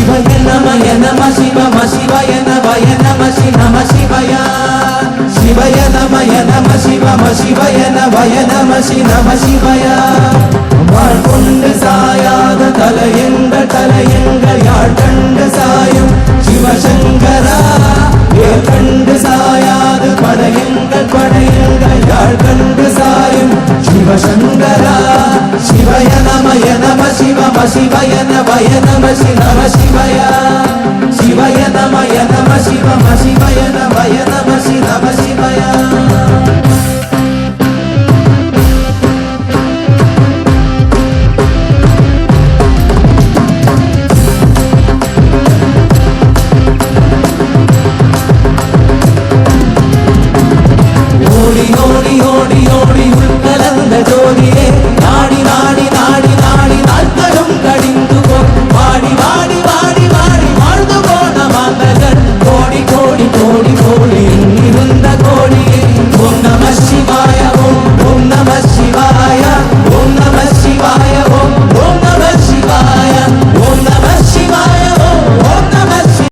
சிவய நமய நம சிவம சிவய நவய நம நம சிவய சிவய நமய நம சிவம சிவய நவய நம நம சிவய வாழ் கொண்டு சாயாத தலையங்கள் யாழ் கண்டு சாயும் சிவசங்கரா வேல் கண்டு சாயாது படையங்கள் யாழ் கண்டு சாயும் சிவசங்கரா சிவய நமய நம சிவம சிவய நவய நம நம சிவய சிவய நமய நம சிவம சிவய நவய நம நம சிவய